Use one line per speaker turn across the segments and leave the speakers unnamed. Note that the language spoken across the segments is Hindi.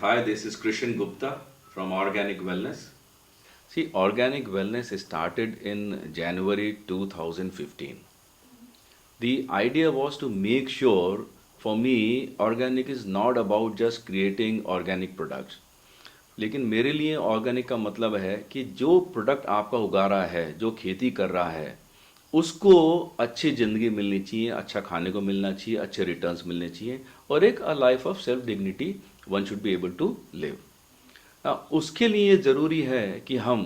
Hi, this is Krishan Gupta from Organic Wellness. See, Organic Wellness started in January 2015. The idea was to make sure, for me, organic is not about just creating organic products. लेकिन मेरे लिए ऑर्गेनिक का मतलब है कि जो प्रोडक्ट आपका उगा रहा है, जो खेती कर रहा है, उसको अच्छी ज़िंदगी मिलनी चाहिए, अच्छा खाने को मिलना चाहिए, अच्छे रिटर्न्स मिलने चाहिए और एक life of self dignity one should be able to live. उसके लिए ज़रूरी है कि हम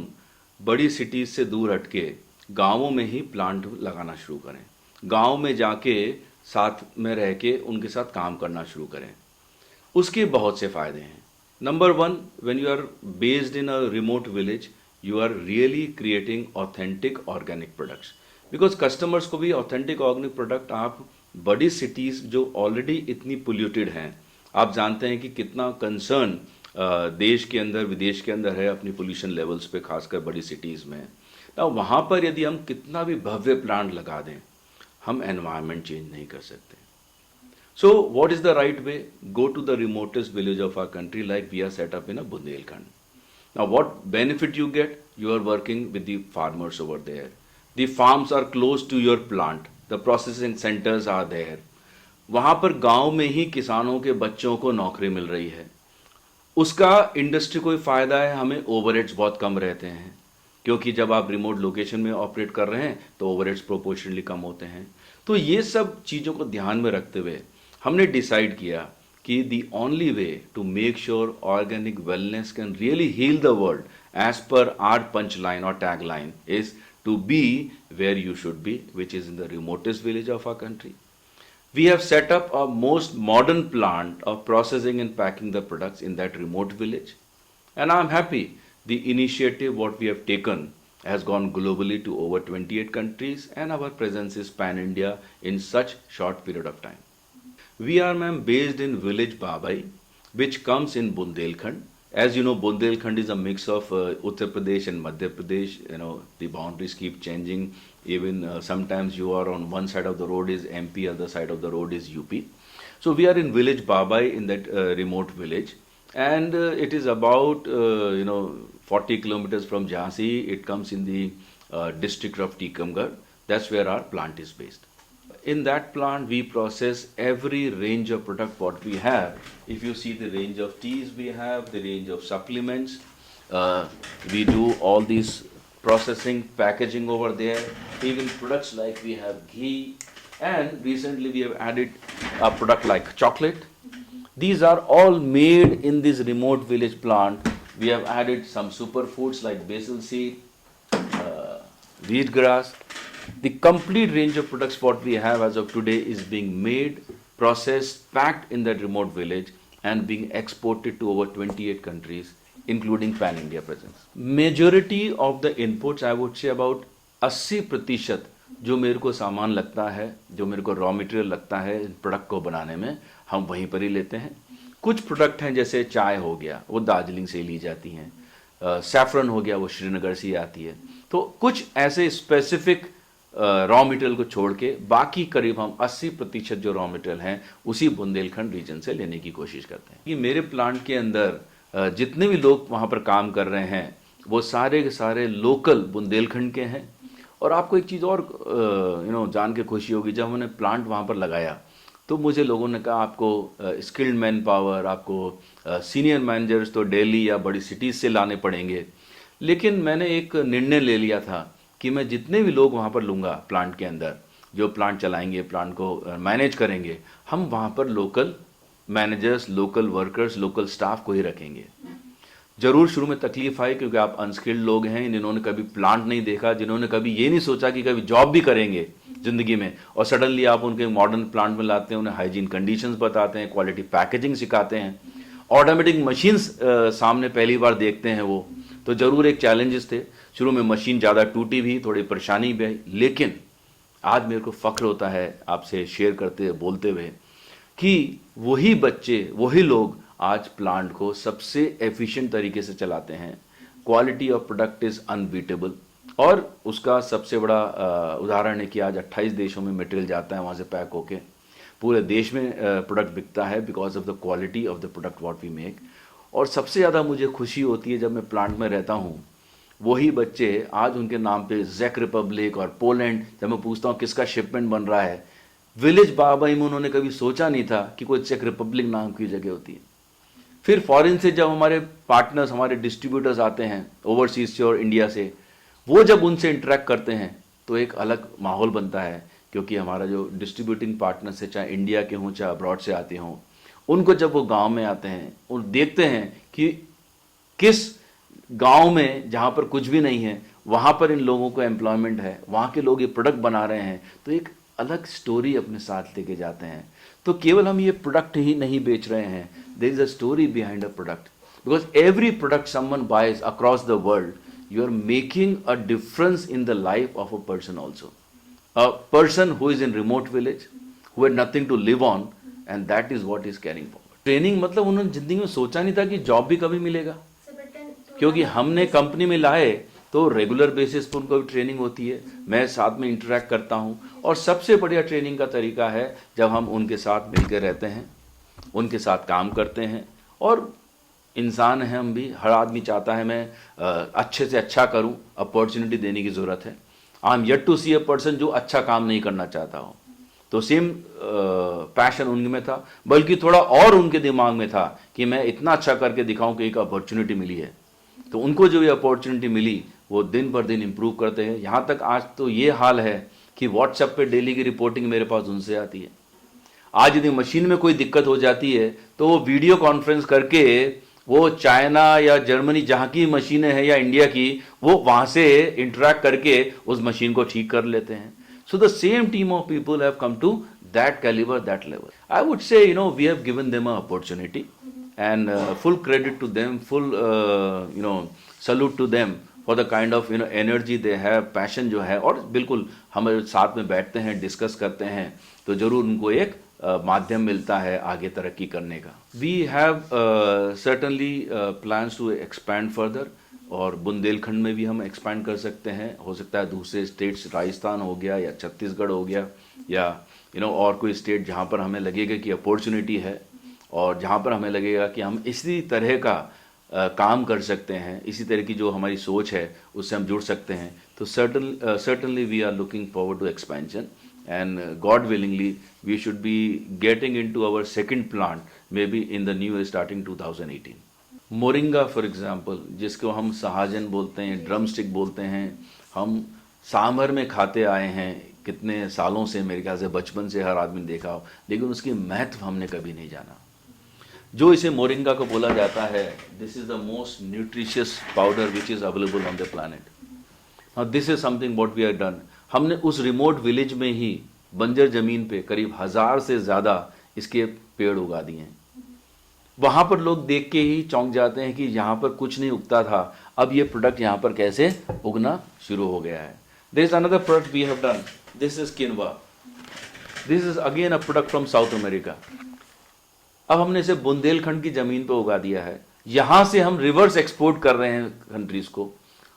बड़ी सिटीज़ से दूर हटके गांवों में ही प्लांट लगाना शुरू करें, गांव में जाके साथ में रह के उनके साथ काम करना शुरू करें। उसके बहुत से फ़ायदे हैं। Number one, when you are based in a remote village, you are really creating authentic organic products, because customers को भी ऑथेंटिक ऑर्गेनिक प्रोडक्ट आप बड़ी सिटीज़ जो ऑलरेडी इतनी पोल्यूटेड हैं, आप जानते हैं कि कितना कंसर्न देश के अंदर विदेश के अंदर है अपनी पोल्यूशन लेवल्स पे, खासकर बड़ी सिटीज़ में। ना वहाँ पर यदि हम कितना भी भव्य प्लांट लगा दें, हम एनवायरनमेंट चेंज नहीं कर सकते। So, what is the right way? Go to the remotest village of our country, like we are set up in a Bundelkhand. Now, what benefit you get? You are working with the farmers over there. The farms are close to your plant. The processing centers are there. वहाँ पर गांव में ही किसानों के बच्चों को नौकरी मिल रही है। उसका इंडस्ट्री को फ़ायदा है, हमें ओवरहेड्स बहुत कम रहते हैं, क्योंकि जब आप रिमोट लोकेशन में ऑपरेट कर रहे हैं तो ओवरहेड्स प्रोपोर्शनली कम होते हैं। तो ये सब चीज़ों को ध्यान में रखते हुए हमने डिसाइड किया कि the only way to make sure organic wellness can really heal the world as per our punch line और tag line is to be where you should be, which is in the remotest village of our country. We have set up a most modern plant of processing and packing the products in that remote village. And I'm happy the initiative what we have taken has gone globally to over 28 countries and our presence is pan-India in such short period of time. We are, ma'am, based in village Babai, which comes in Bundelkhand. As you know, Bundelkhand is a mix of Uttar Pradesh and Madhya Pradesh. You know, the boundaries keep changing. Even sometimes you are on one side of the road is MP, other side of the road is UP. So we are in village Babai in that remote village, and it is about 40 kilometers from Jhansi. It comes in the district of Tikamgarh. That's where our plant is based. In that plant we process every range of product what we have. If you see the range of teas we have, the range of supplements, we do all these processing, packaging over there, even products like we have ghee, and recently we have added a product like chocolate. These are all made in this remote village plant. We have added some superfoods like basil seed, wheat grass. The complete range of products what we have as of today is being made, processed, packed in that remote village and being exported to over 28 countries, including pan-India presence. Majority of the inputs, I would say about 80% जो मेरे को सामान लगता है, जो मेरे को रॉ मटेरियल लगता है इन प्रोडक्ट को बनाने में, हम वहीं पर ही लेते हैं. कुछ प्रोडक्ट हैं जैसे चाय हो गया, वो दार्जिलिंग से ली जाती हैं, सैफरन हो गया, वो श्रीनगर से आती है. तो कुछ ऐसे स्पेसिफिक रॉ मटेरियल को छोड़ के बाकी करीब हम 80% जो रॉ मटेरियल हैं उसी बुंदेलखंड रीजन से लेने की कोशिश करते हैं. कि मेरे प्लांट के अंदर जितने भी लोग वहाँ पर काम कर रहे हैं वो सारे के सारे लोकल बुंदेलखंड के हैं. और आपको एक चीज़ और जान के खुशी होगी, जब हमने प्लांट वहाँ पर लगाया तो मुझे लोगों ने कहा आपको स्किल्ड मैन पावर, आपको सीनियर मैनेजर्स तो दिल्ली या बड़ी सिटीज़ से लाने पड़ेंगे. लेकिन मैंने एक निर्णय ले लिया था कि मैं जितने भी लोग वहाँ पर लूँगा प्लांट के अंदर, जो प्लांट चलाएंगे, प्लांट को मैनेज करेंगे, हम वहाँ पर local managers, local workers, local staff को ही रखेंगे. ज़रूर शुरू में तकलीफ आई क्योंकि आप अनस्किल्ड लोग हैं, जिन्होंने कभी प्लांट नहीं देखा, जिन्होंने कभी ये नहीं सोचा कि कभी जॉब भी करेंगे ज़िंदगी में, और सडनली आप उनके मॉडर्न प्लांट में लाते हैं, उन्हें हाइजीन कंडीशंस बताते हैं, क्वालिटी पैकेजिंग सिखाते हैं, ऑटोमेटिक मशीन्स सामने पहली बार देखते हैं वो. तो ज़रूर एक चैलेंजेस थे. शुरू में मशीन ज़्यादा टूटी भी, थोड़ी परेशानी भी आई, लेकिन आज मेरे को फ़ख्र होता है आपसे शेयर करते बोलते हुए कि वही बच्चे, वही लोग आज प्लांट को सबसे एफिशिएंट तरीके से चलाते हैं. Quality of product is unbeatable. और उसका सबसे बड़ा उदाहरण है कि आज 28 देशों में मटेरियल जाता है वहाँ से पैक होके, पूरे देश में प्रोडक्ट बिकता है because of the quality of the product what we make. और सबसे ज़्यादा मुझे खुशी होती है जब मैं प्लांट में रहता हूँ, वही बच्चे आज उनके नाम पे ज़ेक रिपब्लिक और पोलैंड, जब मैं पूछता हूँ किसका शिपमेंट बन रहा है, विलेज बाबाई में उन्होंने कभी सोचा नहीं था कि कोई चेक रिपब्लिक नाम की जगह होती है। फिर फॉरेन से जब हमारे पार्टनर्स, हमारे डिस्ट्रीब्यूटर्स आते हैं ओवरसीज से और इंडिया से, वो जब उनसे इंटरेक्ट करते हैं तो एक अलग माहौल बनता है, क्योंकि हमारा जो डिस्ट्रीब्यूटिंग पार्टनर्स है, चाहे इंडिया के हों चाहे अब्रॉड से आते हों, उनको जब वो गांव में आते हैं और देखते हैं कि किस गांव में जहां पर कुछ भी नहीं है वहां पर इन लोगों को एम्प्लॉयमेंट है, वहां के लोग ये प्रोडक्ट बना रहे हैं, तो एक अलग स्टोरी अपने साथ लेके जाते हैं। तो केवल हम ये प्रोडक्ट ही नहीं बेच रहे हैं, there is a story behind a product, because every product someone buys across the world, you are making a difference in the life of a person also. A person who is in remote village, who had nothing to live on, and that is what is carrying forward. Training मतलब उन्होंने जिंदगी में सोचा नहीं था कि जॉब भी कभी मिलेगा, क्योंकि हमने कंपनी में लाए तो रेगुलर बेसिस पर उनको भी ट्रेनिंग होती है, मैं साथ में इंटरेक्ट करता हूँ, और सबसे बढ़िया ट्रेनिंग का तरीका है जब हम उनके साथ मिलकर रहते हैं, उनके साथ काम करते हैं। और इंसान है हम भी, हर आदमी चाहता है मैं अच्छे से अच्छा करूं, अपॉर्चुनिटी देने की ज़रूरत है। I am yet to see a person जो अच्छा काम नहीं करना चाहता हो। तो सेम पैशन उनमें था, बल्कि थोड़ा और उनके दिमाग में था कि मैं इतना अच्छा करके दिखाऊं कि एक अपॉर्चुनिटी मिली है। तो उनको जो ये अपॉर्चुनिटी मिली वो दिन पर दिन इम्प्रूव करते हैं। यहाँ तक आज तो ये हाल है कि व्हाट्सएप पे डेली की रिपोर्टिंग मेरे पास उनसे आती है। आज यदि मशीन में कोई दिक्कत हो जाती है तो वो वीडियो कॉन्फ्रेंस करके वो चाइना या जर्मनी जहाँ की मशीनें हैं या इंडिया की, वो वहाँ से इंटरेक्ट करके उस मशीन को ठीक कर लेते हैं। So the same team of people have come to that calibre, that level. I would say we have given them a opportunity and full credit to them, full salute to them for the kind of energy they have, passion जो है। और बिल्कुल हम साथ में बैठते हैं, डिस्कस करते हैं, तो जरूर उनको एक माध्यम मिलता है आगे तरक्की करने का। We have certainly plans to expand further, और बुंदेलखंड में भी हम एक्सपैंड कर सकते हैं। हो सकता है दूसरे स्टेट्स, राजस्थान हो गया या छत्तीसगढ़ हो गया, या और कोई स्टेट जहाँ पर हमें लगेगा कि अपॉर्चुनिटी है और जहाँ पर हमें लगेगा कि हम इसी तरह का काम कर सकते हैं, इसी तरह की जो हमारी सोच है उससे हम जुड़ सकते हैं। तो certainly we are looking forward to expansion, and God willingly we should be getting into our second plant maybe in the new year starting 2018. Moringa for example, जिसको हम सहाजन बोलते हैं, ड्रम स्टिक बोलते हैं, हम सांभर में खाते आए हैं कितने सालों से, मेरे ख्याल से बचपन से हर आदमी देखा हो, लेकिन उसकी महत्व हमने कभी नहीं जाना। जो इसे मोरिंगा को बोला जाता है, this is the most nutritious powder which is available on the planet. This is something what we have done. हमने उस रिमोट विलेज में ही बंजर जमीन पे करीब 1000 से ज़्यादा इसके पेड़ उगा दिए हैं। वहाँ पर लोग देख के ही चौंक जाते हैं कि यहाँ पर कुछ नहीं उगता था, अब ये प्रोडक्ट यहाँ पर कैसे उगना शुरू हो गया है। There is another product we have done, this is quinoa. This is again a product from South America. अब हमने इसे बुंदेलखंड की ज़मीन पर उगा दिया है, यहाँ से हम रिवर्स एक्सपोर्ट कर रहे हैं कंट्रीज़ को।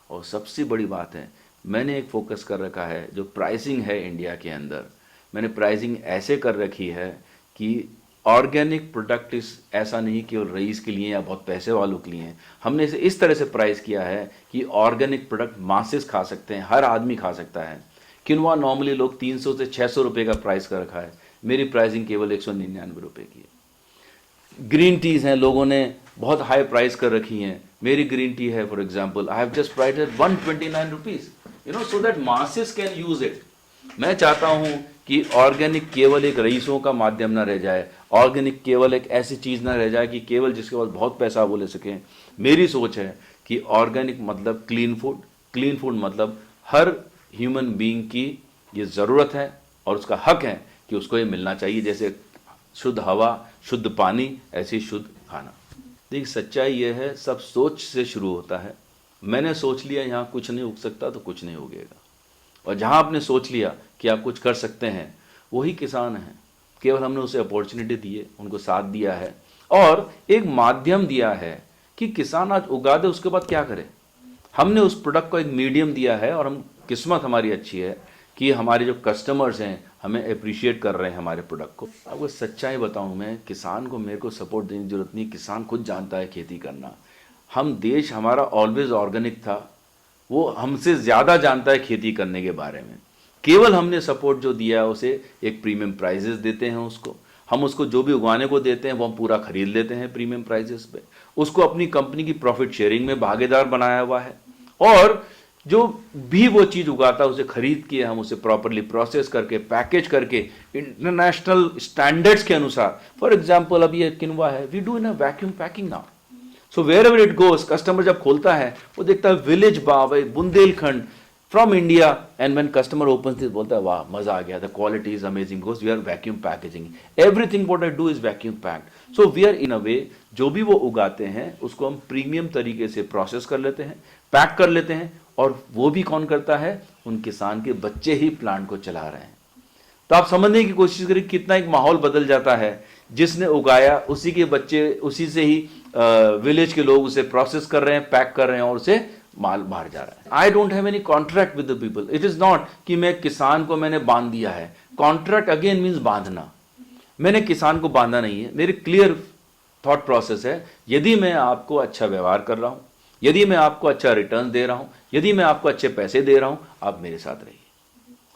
और सबसे बड़ी बात है, मैंने एक फोकस कर रखा है, जो प्राइसिंग है इंडिया के अंदर, मैंने प्राइसिंग ऐसे कर रखी है कि ऑर्गेनिक प्रोडक्ट इस ऐसा नहीं केवल रईस के लिए या बहुत पैसे वालों के लिए हैं। हमने इसे इस तरह से प्राइस किया है कि ऑर्गेनिक प्रोडक्ट मासेस खा सकते हैं, हर आदमी खा सकता है। किनवा नॉर्मली लोग 300 से 600 रुपये का प्राइस कर रखा है, मेरी प्राइसिंग केवल 199 रुपये की है। ग्रीन टीज़ हैं, लोगों ने बहुत हाई प्राइस कर रखी हैं, मेरी ग्रीन टी है for example, I have just price at 129 rupees, so that masses can use it. मैं चाहता हूं कि ऑर्गेनिक केवल एक रईसों का माध्यम ना रह जाए, ऑर्गेनिक केवल एक ऐसी चीज़ ना रह जाए कि केवल जिसके पास बहुत पैसा वो ले सकें। मेरी सोच है कि ऑर्गेनिक मतलब क्लीन फूड, क्लीन फूड मतलब हर ह्यूमन बीइंग की ये ज़रूरत है और उसका हक है कि उसको ये मिलना चाहिए। जैसे शुद्ध हवा, शुद्ध पानी, ऐसी शुद्ध खाना। देखिए सच्चाई ये है, सब सोच से शुरू होता है। मैंने सोच लिया यहाँ कुछ नहीं उग सकता तो कुछ नहीं उगेगा, और जहाँ आपने सोच लिया कि आप कुछ कर सकते हैं, वही किसान हैं। केवल हमने उसे अपॉर्चुनिटी दी है, उनको साथ दिया है और एक माध्यम दिया है कि किसान आज उगा दे, उसके बाद क्या करे। हमने उस प्रोडक्ट को एक मीडियम दिया है, और हम किस्मत हमारी अच्छी है कि हमारे जो कस्टमर्स हैं हमें अप्रिशिएट कर रहे हैं हमारे प्रोडक्ट को। आपको सच्चाई बताऊं, मैं किसान को मेरे को सपोर्ट देने की जरूरत नहीं, किसान खुद जानता है खेती करना। हम देश हमारा ऑलवेज ऑर्गेनिक था, वो हमसे ज़्यादा जानता है खेती करने के बारे में। केवल हमने सपोर्ट जो दिया है उसे एक प्रीमियम प्राइजेस देते हैं उसको, हम उसको जो भी उगाने को देते हैं वो हम पूरा खरीद लेते हैं प्रीमियम प्राइजेस पे, उसको अपनी कंपनी की प्रॉफिट शेयरिंग में भागीदार बनाया हुआ है, और जो भी वो चीज़ उगाता है उसे खरीद के हम उसे प्रॉपरली प्रोसेस करके पैकेज करके इंटरनेशनल स्टैंडर्ड्स के अनुसार, फॉर एग्जाम्पल अब ये किनवा है, we do in a vacuum packing now, so wherever it goes, customer जब खोलता है वो देखता है village Bav Bundelkhand from India, and when customer opens this बोलता है वाह मजा आ गया, the quality is amazing, because we are vacuum packaging, everything what I do is vacuum packed. So we are in अ वे जो भी वो उगाते हैं उसको हम प्रीमियम तरीके से प्रोसेस कर लेते हैं, पैक कर लेते हैं, और वो भी कौन करता है, उन किसान के बच्चे ही प्लांट को चला रहे हैं। तो आप समझने की कोशिश करें कितना एक माहौल बदल जाता है, जिसने उगाया उसी के बच्चे, उसी से ही विलेज के लोग उसे प्रोसेस कर रहे हैं, पैक कर रहे हैं, और उसे माल बाहर जा रहा है। I don't have any contract with the people, it is not कि मैं किसान को मैंने बांध दिया है, कॉन्ट्रैक्ट अगेन मीन्स बांधना, मैंने किसान को बांधा नहीं है, मेरे क्लियर थॉट प्रोसेस है, यदि मैं आपको अच्छा व्यवहार कर रहा हूं, यदि मैं आपको अच्छा रिटर्न दे रहा हूं, यदि मैं आपको अच्छे पैसे दे रहा हूं, आप मेरे साथ रहिए।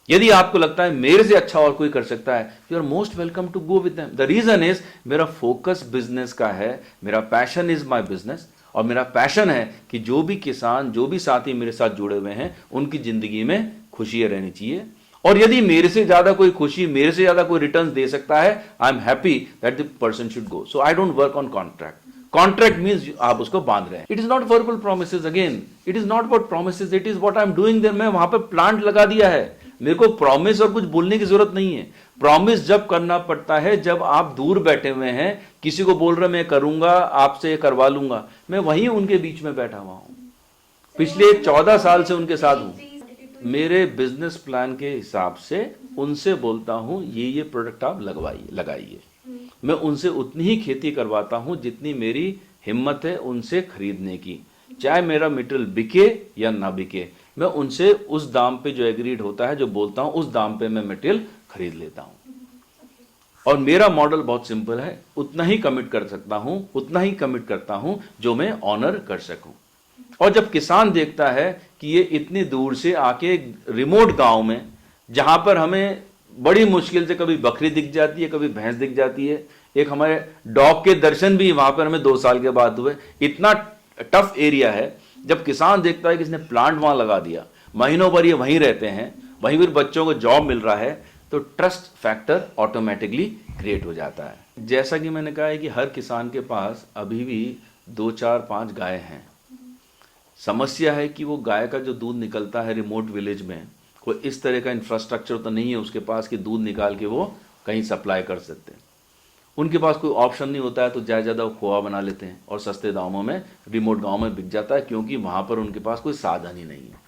यदि आपको लगता है मेरे से अच्छा और कोई कर सकता है, you are most welcome to go with them. The reason is मेरा फोकस बिजनेस का है, मेरा पैशन इज माय बिजनेस, और मेरा पैशन है कि जो भी किसान, जो भी साथी मेरे साथ जुड़े हुए हैं, उनकी जिंदगी में खुशियां रहनी चाहिए। और यदि मेरे से ज्यादा कोई खुशी, मेरे से ज्यादा कोई रिटर्न दे सकता है, I am happy that the person should go. So I don't work on contract. Contract means आप उसको बांध रहे हैं। It is not verbal promises, again it is not about promises, it is what I am doing there. मैं वहां पे प्लांट लगा दिया है, मेरे को प्रॉमिस और कुछ बोलने की जरूरत नहीं है। प्रॉमिस जब करना पड़ता है जब आप दूर बैठे हुए हैं, किसी को बोल रहे मैं करूंगा, आपसे करवा लूंगा, मैं वहीं उनके बीच में बैठा हुआ हूं, पिछले 14 साल से उनके साथ हूं। मेरे बिजनेस प्लान के हिसाब से उनसे बोलता हूं ये प्रोडक्ट आप लगाइए, मैं उनसे उतनी ही खेती करवाता हूं जितनी मेरी हिम्मत है उनसे खरीदने की, चाहे मेरा मटेरियल बिके या ना बिके, मैं उनसे उस दाम पे जो एग्रीड होता है, जो बोलता हूं उस दाम पे मैं मटेरियल खरीद लेता हूं। और मेरा मॉडल बहुत सिंपल है, उतना ही कमिट कर सकता हूं, उतना ही कमिट करता हूं जो मैं ऑनर कर सकूं। और जब किसान देखता है कि ये इतनी दूर से आके रिमोट गांव में, जहां पर हमें बड़ी मुश्किल से कभी बकरी दिख जाती है, कभी भैंस दिख जाती है, एक हमारे डॉग के दर्शन भी वहां पर हमें 2 साल के बाद हुए, इतना टफ एरिया है। जब किसान देखता है कि इसने प्लांट वहां लगा दिया, महीनों भर ये वहीं रहते हैं, वहीं फिर बच्चों को जॉब मिल रहा है, तो ट्रस्ट फैक्टर ऑटोमेटिकली क्रिएट हो जाता है। जैसा कि मैंने कहा है कि हर किसान के पास अभी भी 2, 4, 5 गाय हैं। समस्या है कि वो गाय का जो दूध निकलता है रिमोट विलेज में, कोई इस तरह का इंफ्रास्ट्रक्चर तो नहीं है उसके पास कि दूध निकाल के वो कहीं सप्लाई कर सकते हैं। उनके पास कोई ऑप्शन नहीं होता है, तो ज़्यादा वो खोआ बना लेते हैं और सस्ते दामों में रिमोट गांव में बिक जाता है, क्योंकि वहां पर उनके पास कोई साधन ही नहीं है।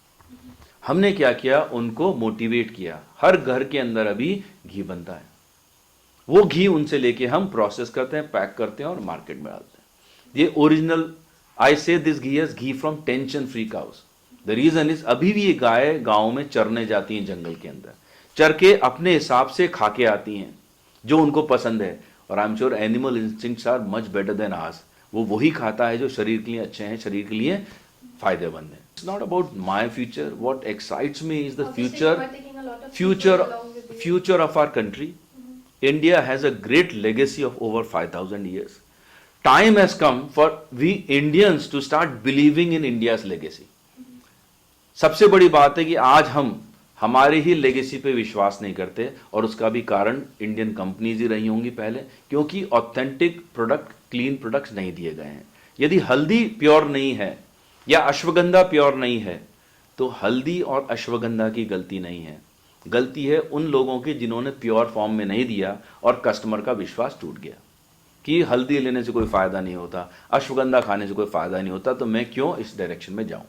हमने क्या किया, उनको मोटिवेट किया। हर घर के अंदर अभी घी बनता है, वो घी उनसे लेके हम प्रोसेस करते हैं, पैक करते हैं और मार्केट में डालते हैं। ये original, I say this ghee is ghee from tension free cows. The reason is अभी भी ये गाय गांव में चरने जाती हैं, जंगल के अंदर चर के अपने हिसाब से खा के आती हैं जो उनको पसंद है। और I am sure animal instincts are much better than ours. वो वही खाता है जो शरीर के लिए अच्छे हैं, शरीर के लिए फायदेमंद है। It's not about my future, what excites me is the future of our country. India has a great legacy of over 5,000 years. Time has come for we Indians to start believing in India's legacy. सबसे बड़ी बात है कि आज हम हमारे ही लेगेसी पे विश्वास नहीं करते, और उसका भी कारण इंडियन कंपनीज ही रही होंगी पहले, क्योंकि ऑथेंटिक प्रोडक्ट, क्लीन प्रोडक्ट्स नहीं दिए गए हैं। यदि हल्दी प्योर नहीं है या अश्वगंधा प्योर नहीं है, तो हल्दी और अश्वगंधा की गलती नहीं है, गलती है उन लोगों की जिन्होंने प्योर फॉर्म में नहीं दिया और कस्टमर का विश्वास टूट गया कि हल्दी लेने से कोई फायदा नहीं होता, अश्वगंधा खाने से कोई फायदा नहीं होता, तो मैं क्यों इस डायरेक्शन में जाऊं।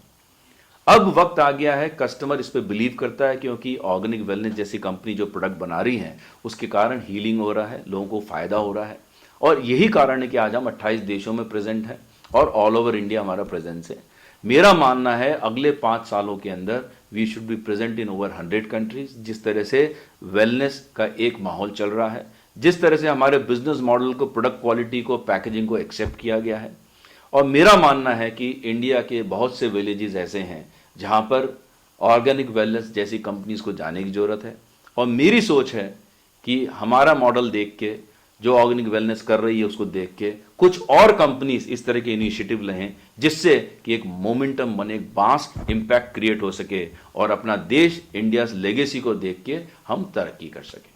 अब वक्त आ गया है, कस्टमर इस पे बिलीव करता है, क्योंकि ऑर्गेनिक वेलनेस जैसी कंपनी जो प्रोडक्ट बना रही है उसके कारण हीलिंग हो रहा है, लोगों को फायदा हो रहा है। और यही कारण है कि आज हम 28 देशों में प्रेजेंट हैं और ऑल ओवर इंडिया हमारा प्रेजेंस है। मेरा मानना है अगले 5 सालों के अंदर we should be present in over 100 countries. जिस तरह से वेलनेस का एक माहौल चल रहा है, जिस तरह से हमारे बिजनेस मॉडल को, प्रोडक्ट क्वालिटी को, पैकेजिंग को एक्सेप्ट किया गया है। और मेरा मानना है कि इंडिया के बहुत से विलेजेस ऐसे हैं जहां पर ऑर्गेनिक वेलनेस जैसी कंपनीज को जाने की जरूरत है। और मेरी सोच है कि हमारा मॉडल देख के, जो ऑर्गेनिक वेलनेस कर रही है उसको देख के कुछ और कंपनीज इस तरह के इनिशिएटिव लें, जिससे कि एक मोमेंटम बने, एक वास्ट इंपैक्ट क्रिएट हो सके और अपना देश, इंडिया लेगेसी को देख के हम तरक्की कर सकें।